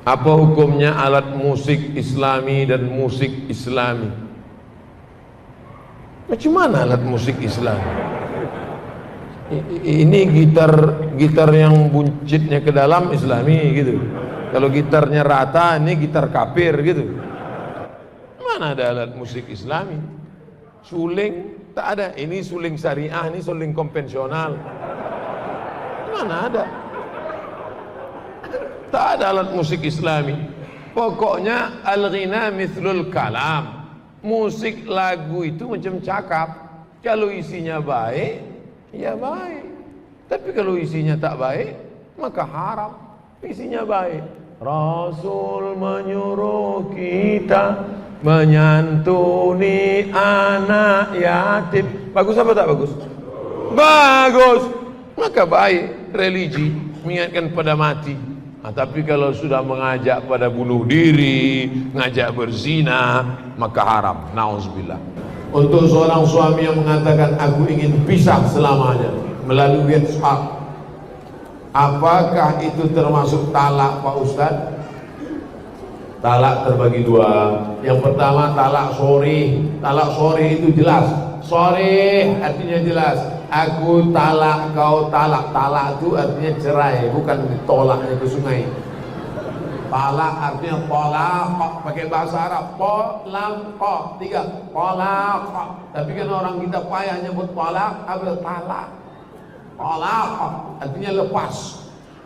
Apa hukumnya alat musik Islami dan musik Islami? Macam mana alat musik Islami? Ini gitar yang buncitnya ke dalam Islami gitu. Kalau gitarnya rata, ini gitar kafir gitu. Mana ada alat musik Islami? Suling tak ada. Ini suling syariah, ini suling konvensional. Mana ada? Tak ada alat musik Islami. Pokoknya al-ghina mithlul kalam. Musik lagu itu macam cakap. Kalau isinya baik, ya baik. Tapi kalau isinya tak baik, maka haram. Isinya baik. Rasul menyuruh kita menyantuni anak yatim. Bagus apa tak bagus? Bagus. Maka baik religi mengingatkan pada mati. Tapi kalau sudah mengajak pada bunuh diri, ngajak berzina, maka haram. Nauzubillah. Untuk seorang suami yang mengatakan aku ingin pisah selamanya melalui WhatsApp, apakah itu termasuk talak, Pak Ustadz? Talak terbagi dua. Yang pertama talak sori. Talak sori itu jelas. Sori artinya jelas. Aku talak, kau talak. Talak itu artinya cerai, bukan ditolaknya ke sungai. Talak artinya tolak, pakai bahasa Arab. Tolak, tiga. Tolak. Tapi kan orang kita payah nyebut tolak, apa talak? Tolak artinya lepas.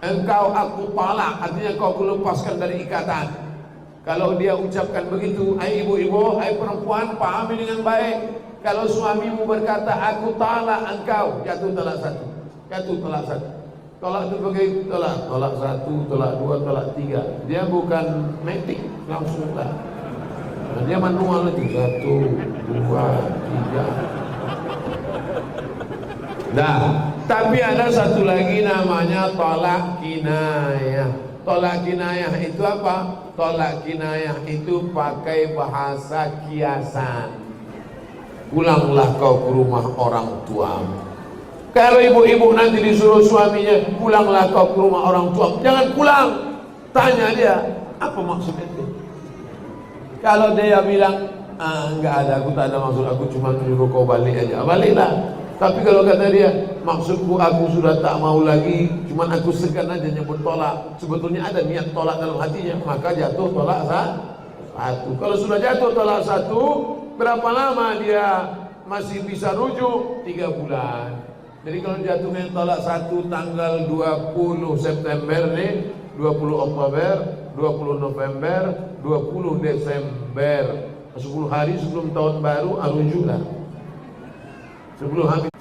Engkau aku talak artinya kau aku lepaskan dari ikatan. Kalau dia ucapkan begitu, hai ibu-ibu, hai perempuan, pahami dengan baik. Kalau suamimu berkata aku talak engkau, jatuh talak satu. Jatuh talak satu. Tolak itu bagi tolak. Tolak satu, tolak dua, tolak tiga. Dia bukan metik, langsung lah. Dia manual itu. Satu, dua, tiga. Nah, tapi ada satu lagi namanya tolak kinayah. Tolak kinayah itu apa? Tolak kinayah itu pakai bahasa kiasan. Pulanglah kau ke rumah orang tuamu. Kalau ibu-ibu nanti disuruh suaminya, pulanglah kau ke rumah orang tuamu. Jangan pulang. Tanya dia, apa maksudnya itu? Kalau dia bilang, enggak ada, aku tak ada maksud, aku cuma menyuruh kau balik aja. Baliklah. Tapi kalau kata dia, maksudku aku sudah tak mau lagi, cuma aku segan aja nyebut tolak. Sebetulnya ada niat tolak dalam hatinya, maka jatuh tolak satu. Kalau sudah jatuh tolak satu, berapa lama dia masih bisa rujuk? 3 bulan. Jadi kalau jatuhnya tolak satu tanggal 20 September nih, 20 Oktober, 20 November, 20 Desember, 10 hari sebelum tahun baru rujuklah.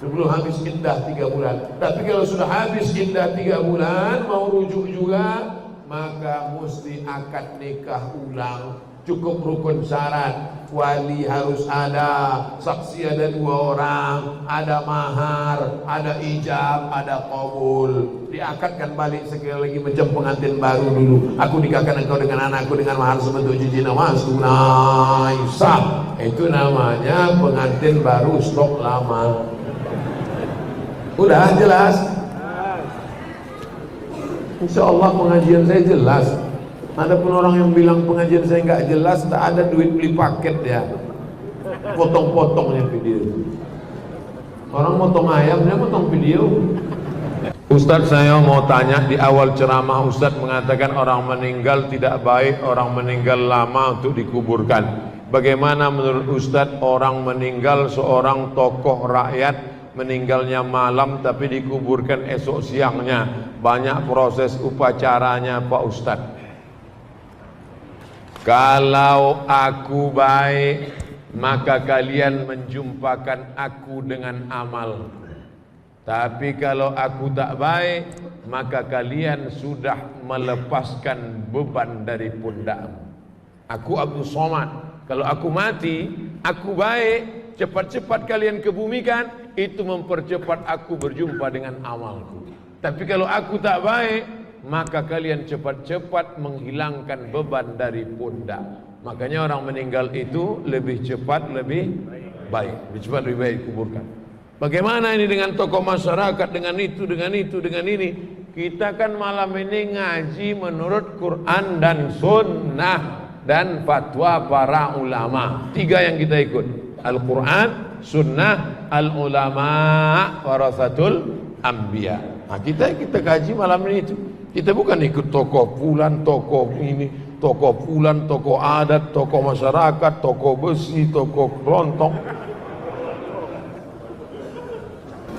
Sebelum habis iddah 3 bulan. Tapi kalau sudah habis iddah 3 bulan mau rujuk juga, maka mesti akad nikah ulang. Cukup rukun syarat, wali harus ada, saksi ada 2 orang, ada mahar, ada ijab, ada qabul. Diakadkan balik sekali lagi macam pengantin baru dulu. Aku nikahkan engkau dengan anakku dengan mahar sebentuk cincin emas tunai sah. Itu namanya pengantin baru stok lama. Udah jelas? Insya Allah pengajian saya jelas. Ada pun orang yang bilang pengajian saya nggak jelas, tak ada duit beli paket ya. Potong-potongnya video. Orang motong ayam, dia motong video. Ustadz, saya mau tanya, di awal ceramah Ustadz mengatakan orang meninggal tidak baik, orang meninggal lama untuk dikuburkan. Bagaimana menurut Ustadz orang meninggal seorang tokoh rakyat, meninggalnya malam tapi dikuburkan esok siangnya, banyak proses upacaranya Pak Ustadz? Kalau aku baik, maka kalian menjumpakan aku dengan amal. Tapi kalau aku tak baik, maka kalian sudah melepaskan beban dari pundakmu. Aku Abdul Somad. Kalau aku mati, aku baik, cepat-cepat kalian kebumikan, itu mempercepat aku berjumpa dengan amalku. Tapi kalau aku tak baik, maka kalian cepat-cepat menghilangkan beban dari pundak. Makanya orang meninggal itu lebih cepat, lebih baik. Lebih cepat, lebih baik kuburkan. Bagaimana ini dengan tokoh masyarakat, dengan itu, dengan itu, dengan ini? Kita kan malam ini ngaji menurut Quran dan Sunnah dan fatwa para ulama. 3 yang kita ikut: Al-Quran, Sunnah, Al-Ulama warasatul Anbiya. Nah, kita kaji malam ini itu. Kita bukan ikut tokoh fulan, tokoh ini, tokoh fulan, tokoh adat, tokoh masyarakat, tokoh besi, tokoh kelontong.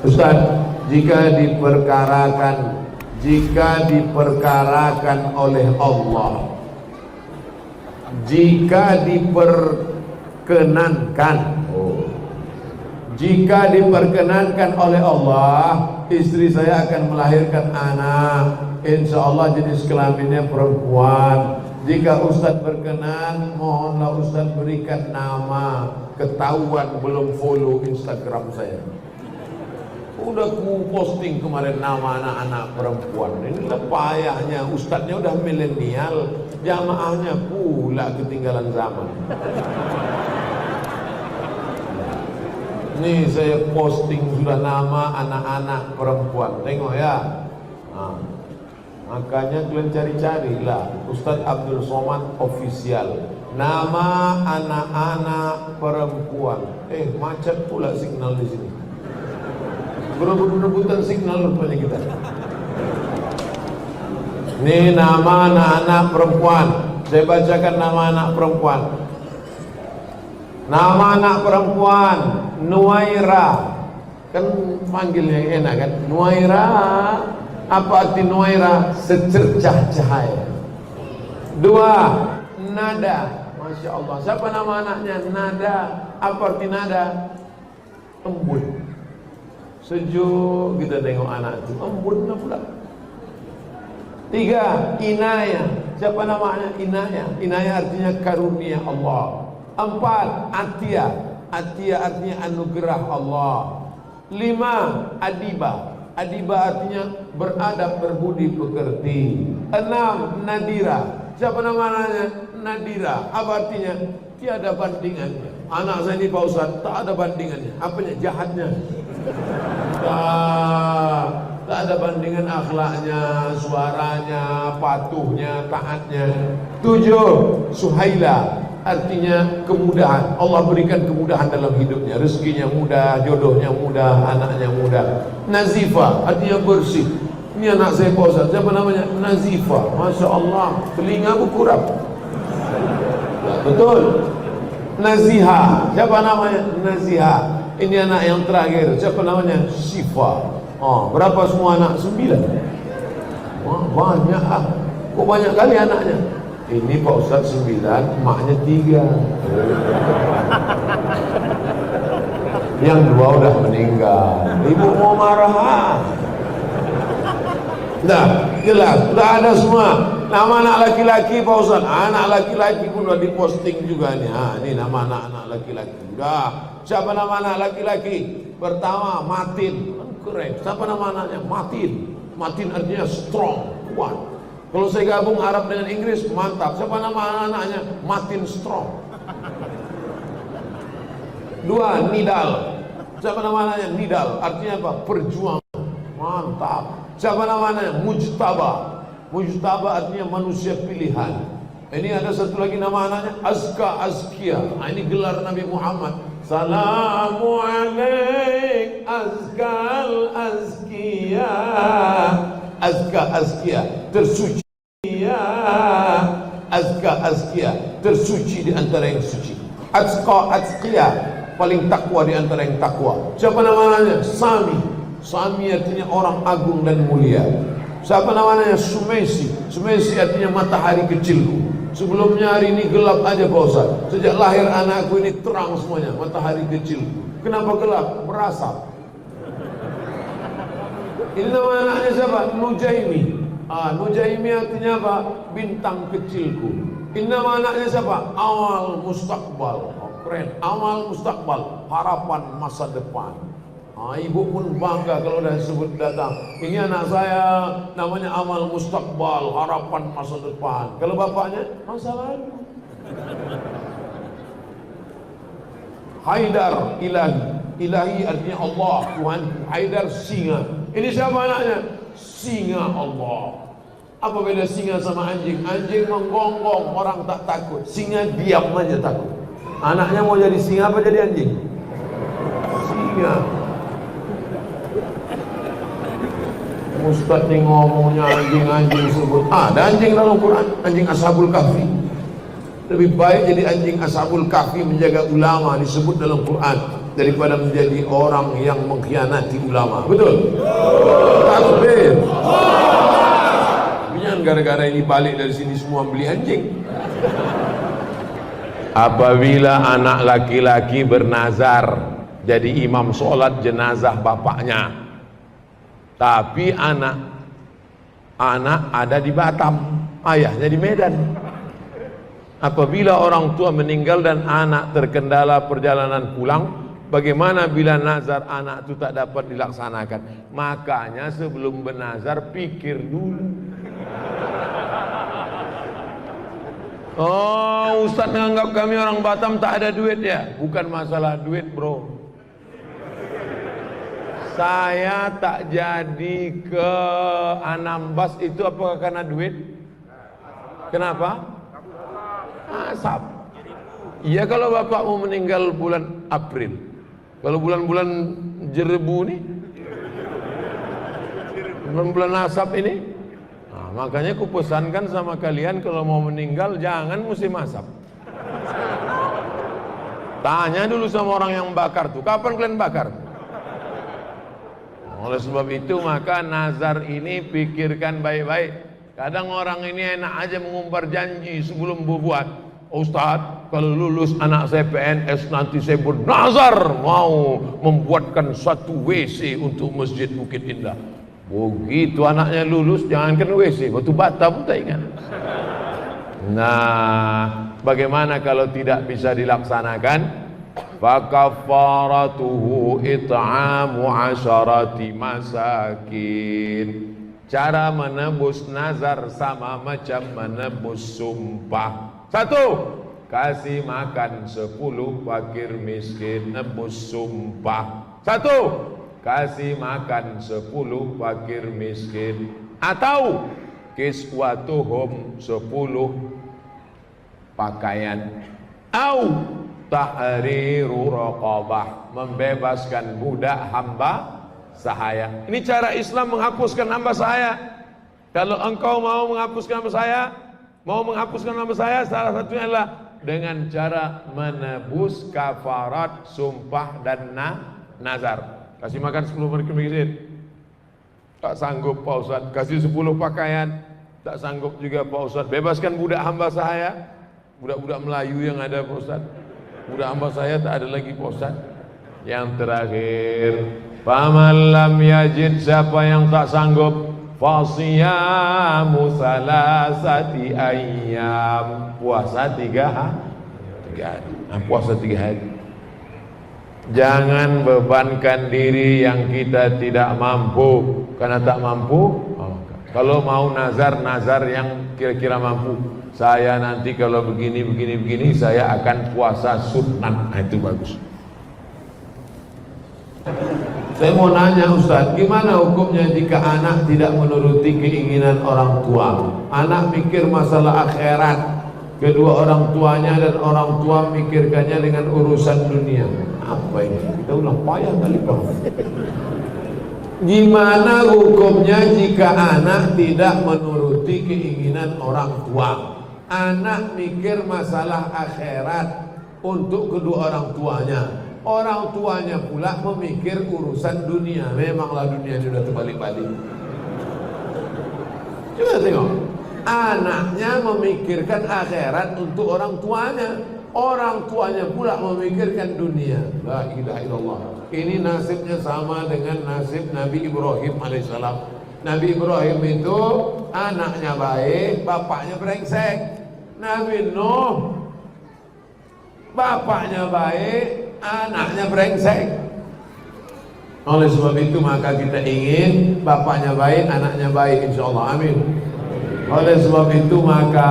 Ustaz, jika diperkarakan oleh Allah, jika diperkenankan oleh Allah, istri saya akan melahirkan anak, insya Allah jenis kelaminnya perempuan. Jika Ustaz berkenan, mohonlah Ustaz berikan nama. Ketahuan belum follow Instagram saya. Udah ku posting kemarin nama anak-anak perempuan. Inilah payahnya, Ustadznya udah milenial, jamaahnya pula ketinggalan zaman. Nih saya posting sudah nama anak-anak perempuan. Tengok ya. Nah, makanya kalian cari-carilah Ustadz Abdul Somad Official. Nama anak-anak perempuan. Macet pula signal di sini. Berebut-rebutan signal rupanya kita. Ini nama anak-anak perempuan. Saya bacakan nama anak perempuan. Nama anak perempuan Nuaira. Kan panggilnya enak kan? Nuaira. Apa arti Nuaira? Secercah cahaya. 2. Nada. Masya Allah. Siapa nama anaknya? Nada. Apa arti nada? Embun. Sejuk kita tengok anak itu, embunnya pula. 3. Inayah. Siapa namanya? Inayah. Inayah artinya karunia Allah. 4. Atiyah. Atiyah artinya anugerah Allah. 5. Adibah. Adibah artinya beradab, berbudi pekerti. 6. Nadira. Siapa namanya? Nadira. Apa artinya? Tiada bandingannya. Anak saya ini Pak Ustaz, tak ada bandingannya. Apanya? Jahatnya. Tak ada bandingan akhlaknya, suaranya, patuhnya, taatnya. 7. Suhaila. Artinya kemudahan. Allah berikan kemudahan dalam hidupnya. Rezekinya mudah, jodohnya mudah, anaknya mudah. Nazifa. Artinya bersih. Ini anak saya Pak Ustaz. Siapa namanya? Nazifa. Masya Allah. Telinga berkurap. Betul. Naziha. Siapa namanya? Naziha. Ini anak yang terakhir. Siapa namanya? Syifa. Berapa semua anak? 9. Wah, banyak ah. Kok banyak kali anaknya? Ini Pak Ustaz 9, maknya 3. Yang 2 udah meninggal. Ibu mau marah. Nah, jelas, udah ada semua. Nama anak laki-laki Pak Ustaz. Anak laki-laki pun udah diposting juga nih. Ini nama anak-anak laki-laki. Udah. Siapa nama anak laki-laki? Pertama, Matin. Keren. Siapa nama anaknya? Matin. Matin artinya strong, kuat. Kalau saya gabung Arab dengan Inggris, mantap. Siapa nama anaknya? Matin Strong. 2. Nidal. Siapa nama anaknya? Nidal. Artinya apa? Perjuangan. Mantap. Siapa nama anaknya? Mujtaba. Mujtaba artinya manusia pilihan. Ini ada satu lagi nama anaknya, Azka Azkia. Ini gelar Nabi Muhammad. Salamu alaik Azkal Azkia. Azka Azkia, tersuci. Azka Azkia, tersuci di antara yang suci. Azka Azkia, paling takwa di antara yang takwa. Siapa namanya? Sami. Sami artinya orang agung dan mulia. Siapa namanya? Sumesi. Sumesi artinya matahari kecilku. Sebelumnya hari ini gelap aja Pak Ustaz. Sejak lahir anakku ini terang semuanya, matahari kecilku. Kenapa gelap? Berasap. Ini nama anaknya siapa? Nujaimi. Nujaimi artinya apa? Bintang kecilku. Ini nama anaknya siapa? Awal Mustaqbal. Keren. Awal Mustaqbal, harapan masa depan. Ibu pun bangga kalau udah sebut datang. Ini anak saya namanya Amal Mustaqbal, harapan masa depan. Kalau bapaknya masa lalu. Haidar, ilahi. Ilahi artinya Allah, Tuhan. Haidar, singa. Ini siapa anaknya? singa Allah. Apa beda singa sama anjing? Anjing menggonggong, orang tak takut. Singa diam aja takut. Anaknya mau jadi singa apa jadi anjing? Singa. Ustaz nih ngomongnya anjing-anjing sebut. Ada anjing dalam Quran, anjing Ashabul Kahfi. Lebih baik jadi anjing Ashabul Kahfi menjaga ulama disebut dalam Quran daripada menjadi orang yang mengkhianati ulama. Betul? Takbir. Jangan gara-gara ini balik dari sini semua beli anjing. Apabila anak laki-laki bernazar jadi imam sholat jenazah bapaknya, tapi anak ada di Batam, ayahnya di Medan. Apabila orang tua meninggal dan anak terkendala perjalanan pulang, bagaimana bila nazar anak itu tak dapat dilaksanakan? Makanya sebelum bernazar pikir dulu. Oh, Ustaz menganggap kami orang Batam tak ada duit ya? Bukan masalah duit, bro. Saya tak jadi ke Anambas itu apakah karena duit? Kenapa? Asap. Iya, kalau bapak mau meninggal bulan April. Kalau bulan-bulan jerebu nih, bulan-bulan asap ini, nah, makanya ku pesankan sama kalian kalau mau meninggal jangan musim asap. Tanya dulu sama orang yang bakar tuh, kapan kalian bakar? Oleh sebab itu maka nazar ini pikirkan baik-baik. Kadang orang ini enak aja mengumbar janji sebelum berbuat. Ustaz, kalau lulus anak saya PNS nanti saya bernazar mau membuatkan satu WC untuk Masjid Bukit Indah. Begitu anaknya lulus, jangankan WC, batu bata pun tak ingat. Nah, bagaimana kalau tidak bisa dilaksanakan? Fakafaratuhu it'amu asharati masakin. Cara menebus nazar sama macam menebus sumpah. 1. Kasih makan 10 fakir miskin, nebus sumpah. 1. Kasih makan 10 fakir miskin. Atau kiswatuhum 10 pakaian. Au tahriru raqabah, membebaskan budak hamba sahaya. Ini cara Islam menghapuskan hamba sahaya. Kalau engkau mau menghapuskan hamba sahaya, salah satunya adalah dengan cara menebus kafarat sumpah dan nazar. Kasih makan 10 fakir miskin, tak sanggup Pak Ustaz. Kasih 10 pakaian, tak sanggup juga Pak Ustaz. Bebaskan budak hamba sahaya, budak-budak Melayu yang ada Pak Ustaz. Budak hamba saya tak ada lagi Pak Ustaz. Yang terakhir, faman lam yajid, siapa yang tak sanggup, fasiyamu salasati ayyam, puasa 3 hari. Puasa 3 hari. Jangan bebankan diri yang kita tidak mampu. Karena tak mampu, kalau mau nazar yang kira-kira mampu. Saya nanti kalau begini saya akan puasa sunat. Nah, itu bagus. Saya mau nanya Ustaz, gimana hukumnya jika anak tidak menuruti keinginan orang tua? Anak mikir masalah akhirat, kedua orang tuanya dan orang tua mikirkannya dengan urusan dunia. Apa ini? Kita ulang payah kali Pak. Gimana hukumnya jika anak tidak menuruti keinginan orang tua? Anak mikir masalah akhirat untuk kedua orang tuanya. Orang tuanya pula memikir urusan dunia. Memanglah dunia ini sudah terbalik-balik. Coba tengok. Anaknya memikirkan akhirat untuk orang tuanya. Orang tuanya pula memikirkan dunia. La ilaha illallah. Ini nasibnya sama dengan nasib Nabi Ibrahim alaihissalam. Nabi Ibrahim itu anaknya baik, bapaknya brengsek. Nabi Nuh bapaknya baik, anaknya brengsek. Oleh sebab itu maka kita ingin bapaknya baik, anaknya baik, insyaallah. Amin. Oleh sebab itu maka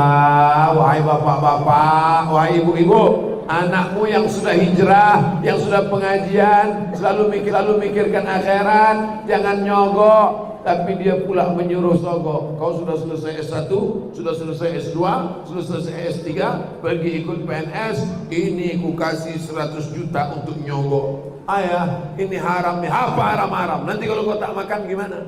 wahai bapak-bapak, wahai ibu-ibu, anakmu yang sudah hijrah, yang sudah pengajian, selalu mikirkan akhirat, jangan nyogok. tapi dia pula menyuruh sogok. Kau sudah selesai S1, sudah selesai S2, sudah selesai S3, pergi ikut PNS. Ini ku kasih 100 juta untuk nyogok. Ayah, ini haram nih. Apa haram-haram? Nanti kalau kau tak makan gimana?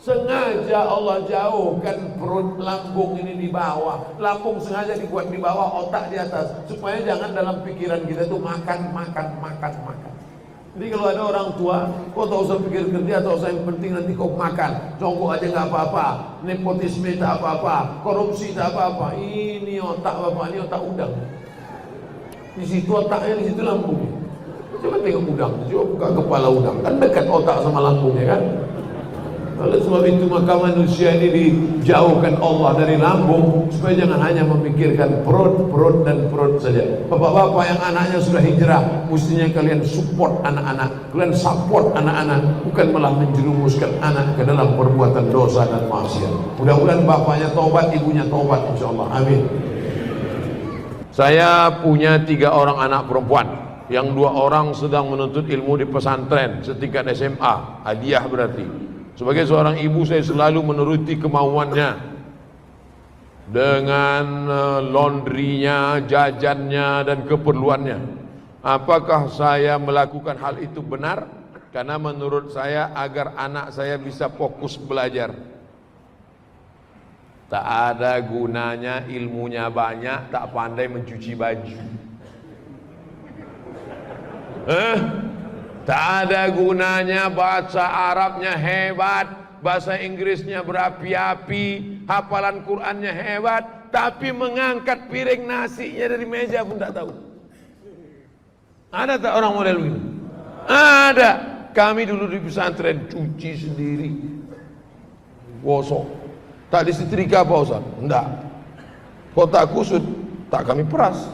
Sengaja Allah jauhkan perut lambung ini di bawah. Lambung sengaja dibuat di bawah, otak di atas, supaya jangan dalam pikiran kita tuh makan. Jadi kalau ada orang tua, kau tak usah pikir kerja, tak usah, yang penting nanti kau makan. Congkok aja nggak apa-apa, nepotisme tak apa-apa, korupsi tak apa-apa. Ini otak bapak, ini otak udang. Di situ otaknya, di situ lambungnya. Coba tengok udang, coba buka kepala udang, kan dekat otak sama lambungnya kan. Oleh sebab itu maka manusia ini dijauhkan Allah dari lambung, supaya jangan hanya memikirkan perut dan perut saja. Bapak-bapak yang anaknya sudah hijrah, mestinya kalian support anak-anak, kalian support anak-anak, bukan malah menjerumuskan anak ke dalam perbuatan dosa dan maksiat. Mudah-mudahan bapaknya taubat, ibunya taubat, insyaallah. Amin. Saya punya 3 orang anak perempuan, yang 2 orang sedang menuntut ilmu di pesantren setingkat SMA, hadiah berarti. Sebagai seorang ibu, saya selalu menuruti kemauannya dengan laundrynya, jajannya, dan keperluannya. Apakah saya melakukan hal itu benar? Karena menurut saya agar anak saya bisa fokus belajar. Tak ada gunanya ilmunya banyak, tak pandai mencuci baju. Tak ada gunanya bahasa Arabnya hebat, bahasa Inggrisnya berapi-api, hafalan Qurannya hebat, tapi mengangkat piring nasinya dari meja pun tak tahu. Ada tak orang model begini? Ada. Kami dulu di pesantren cuci sendiri, gosok. Tak disetrika apa Ustaz? Enggak. Kotak kusut tak kami peras,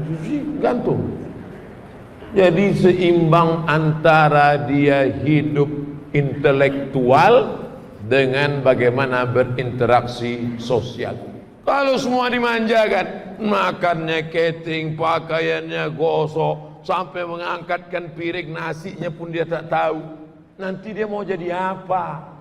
cuci gantung. Jadi seimbang antara dia hidup intelektual dengan bagaimana berinteraksi sosial. Kalau semua dimanjakan, makannya catering, pakaiannya gosok, sampai mengangkatkan piring nasinya pun dia tak tahu, nanti dia mau jadi apa?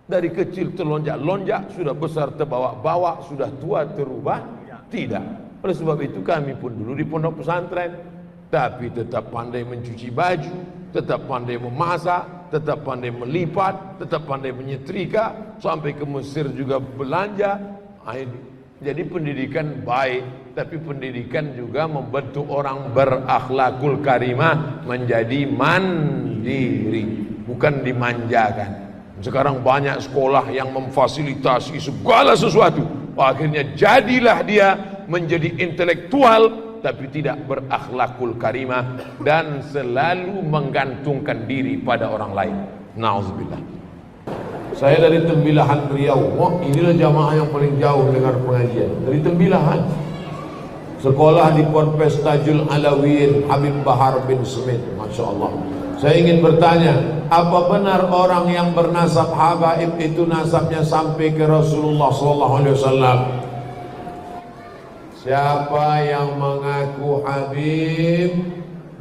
Dari kecil terlonjak-lonjak, sudah besar terbawa-bawa, sudah tua terubah? Tidak. Oleh sebab itu kami pun dulu di pondok pesantren, tapi tetap pandai mencuci baju, tetap pandai memasak, tetap pandai melipat, tetap pandai menyetrika, sampai ke Mesir juga belanja. Jadi pendidikan baik, tapi pendidikan juga membentuk orang berakhlakul karimah menjadi mandiri, bukan dimanjakan. Sekarang banyak sekolah yang memfasilitasi segala sesuatu, akhirnya jadilah dia menjadi intelektual tapi tidak berakhlakul karimah dan selalu menggantungkan diri pada orang lain. Nauzubillah. Saya dari Tembilahan Riau. Oh, inilah jamaah yang paling jauh dengar pengajian. Dari Tembilahan. Sekolah di Ponpes Tajul Alawiyin Habib Bahar bin Smith. Masya Allah. Saya ingin bertanya, apa benar orang yang bernasab habaib itu nasabnya sampai ke Rasulullah SAW? Siapa yang mengaku Habib,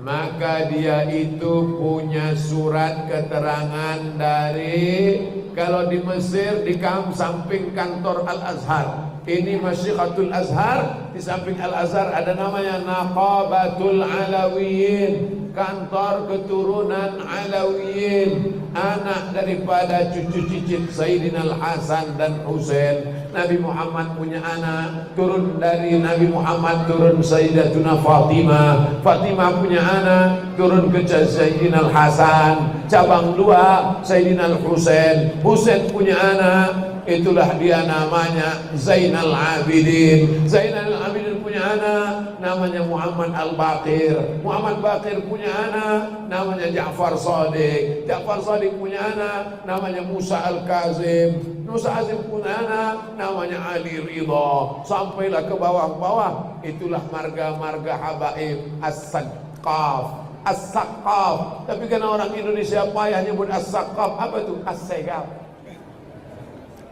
maka dia itu punya surat keterangan dari, kalau di Mesir di samping kantor Al-Azhar, ini Masyihatul Azhar, di samping Al-Azhar ada namanya Naqabatul Alawiyin, kantor keturunan Alawiyin, anak daripada cucu cicit Sayyidina Al-Hasan dan Husain. Nabi Muhammad punya anak, turun dari Nabi Muhammad turun Sayyidatuna Fatimah, Fatimah punya anak, turun ke Sayyidina Al-Hasan, cabang 2 Sayyidina Al-Husain, Husain punya anak, itulah dia namanya Zainal Abidin. Zainal Abidin punya anak namanya Muhammad Al-Baqir. Muhammad Baqir punya anak namanya Ja'far Shadiq. Ja'far Shadiq punya anak namanya Musa Al-Kazim. Musa Azim punya anak namanya Ali Ridha. Sampailah ke bawah-bawah, itulah marga-marga habaib As-Saqqaf. As-Saqqaf. Tapi karena orang Indonesia payah nyebut As-Saqqaf, apa itu? As-Segaf.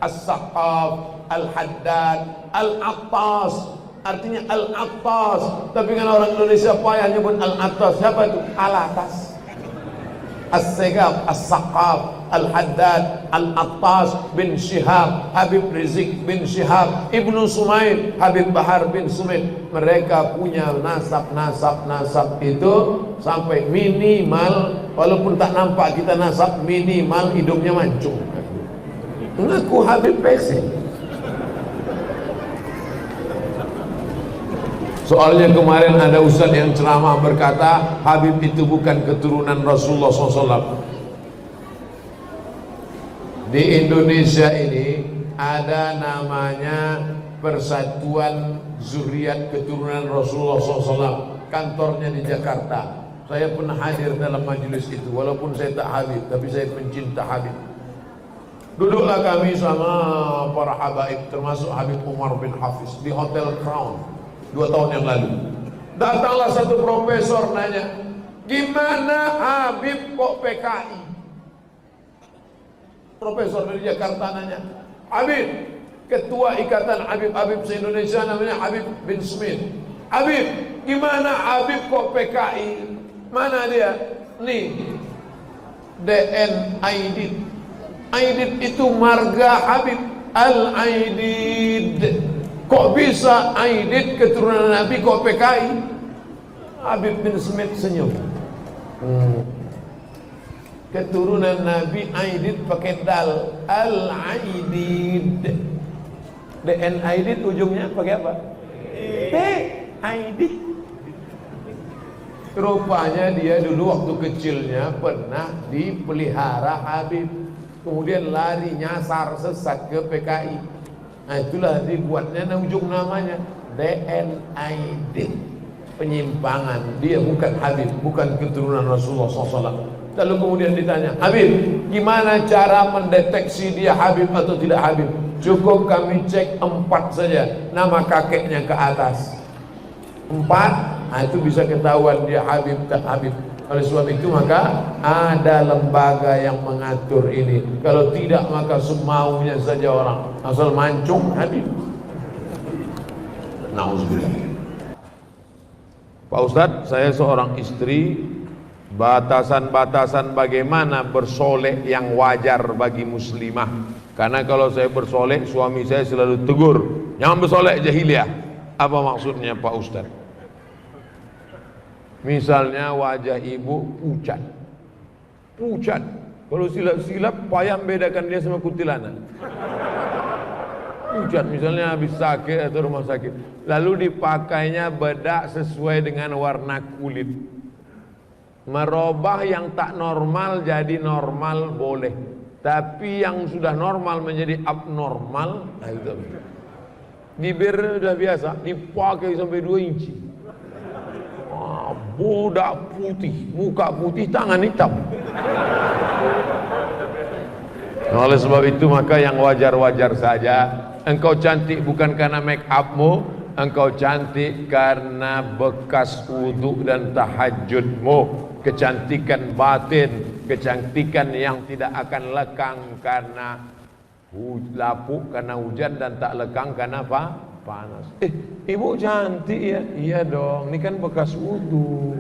As-Saqqaf, Al-Haddad, Al-Attas, artinya Al-Attas. Tapi kan orang Indonesia payah nyebut Al-Attas, siapa itu? Al-Atas. As-Segaf, As-Saqaf, Al-Haddad, Al-Attas bin Syihab, Habib Rizik bin Syihab, Ibnu Sumail, Habib Bahar bin Sumail. Mereka punya nasab itu sampai minimal, walaupun tak nampak kita nasab, minimal hidungnya mancung. Ngaku Habib Pesi. Soalnya kemarin ada ustaz yang ceramah berkata Habib itu bukan keturunan Rasulullah SAW. Di Indonesia ini ada namanya Persatuan Zuriat Keturunan Rasulullah SAW. Kantornya di Jakarta. Saya pernah hadir dalam majelis itu. Walaupun saya tak Habib, tapi saya pencinta Habib. Duduklah kami sama para habaib, termasuk Habib Umar bin Hafiz di Hotel Crown 2 tahun yang lalu. Datanglah satu profesor nanya, gimana Habib kok PKI? Profesor dari Jakarta nanya, Habib, ketua ikatan Habib se-Indonesia namanya Habib bin Smith. Habib, gimana Habib kok PKI? Mana dia? Nih, DN Aidid. Aidid itu marga Habib, Al-Aidid. Kok bisa Aidid keturunan Nabi kok PKI? Habib bin Smith senyum. Keturunan Nabi Aidid pakai dal, Al-Aidid. DN Aidid ujungnya pakai apa? T. Aidid. Rupanya dia dulu waktu kecilnya pernah dipelihara Habib, kemudian lari nyasar sesat ke PKI. Nah itulah dibuatnya ujung namanya DNID, penyimpangan. Dia bukan Habib, bukan keturunan Rasulullah SAW. Lalu kemudian ditanya, Habib, gimana cara mendeteksi dia Habib atau tidak Habib? Cukup kami cek 4 saja, nama kakeknya ke atas 4, nah itu bisa ketahuan dia Habib tak Habib. Oleh sebab itu maka ada lembaga yang mengatur ini. Kalau tidak maka semaunya saja orang, asal mancung Habib. Nauzubillah. Pak Ustadz, saya seorang istri, batasan-batasan bagaimana bersolek yang wajar bagi muslimah. Karena kalau saya bersolek, suami saya selalu tegur, jangan bersolek jahiliyah. Apa maksudnya Pak Ustadz? Misalnya wajah ibu pucat. Kalau silap-silap payah membedakan dia sama kuntilanak. Pucat misalnya habis sakit atau rumah sakit. Lalu dipakainya bedak sesuai dengan warna kulit. Merubah yang tak normal jadi normal boleh. Tapi yang sudah normal menjadi abnormal, nah itu. Bibir sudah biasa, dipakai sampai 2 inci. Budak putih, muka putih, tangan hitam. Oleh sebab itu maka yang wajar-wajar saja. Engkau cantik bukan karena make upmu, engkau cantik karena bekas wudu dan tahajudmu. Kecantikan batin, kecantikan yang tidak akan lekang karena lapuk karena hujan dan tak lekang karena apa? Panas. Ibu cantik ya? Iya dong, ini kan bekas wudu.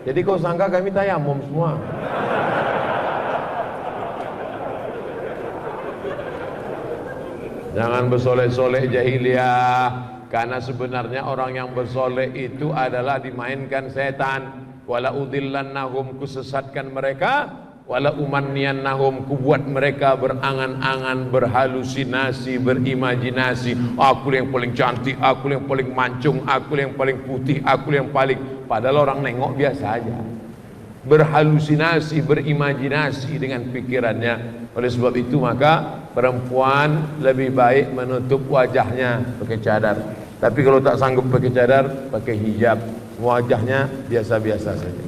Jadi kau sangka kami tayamum semua? Jangan bersolek-solek jahiliyah, karena sebenarnya orang yang bersolek itu adalah dimainkan setan. Wala udillannahum, kusesatkan mereka. Wala umanniyannahum, kubuat mereka berangan-angan, berhalusinasi, berimajinasi. Aku yang paling cantik, aku yang paling mancung, aku yang paling putih, aku yang paling. Padahal orang nengok biasa aja. Berhalusinasi, berimajinasi dengan pikirannya. Oleh sebab itu maka perempuan lebih baik menutup wajahnya pakai cadar. Tapi kalau tak sanggup pakai cadar, pakai hijab. Wajahnya biasa-biasa saja.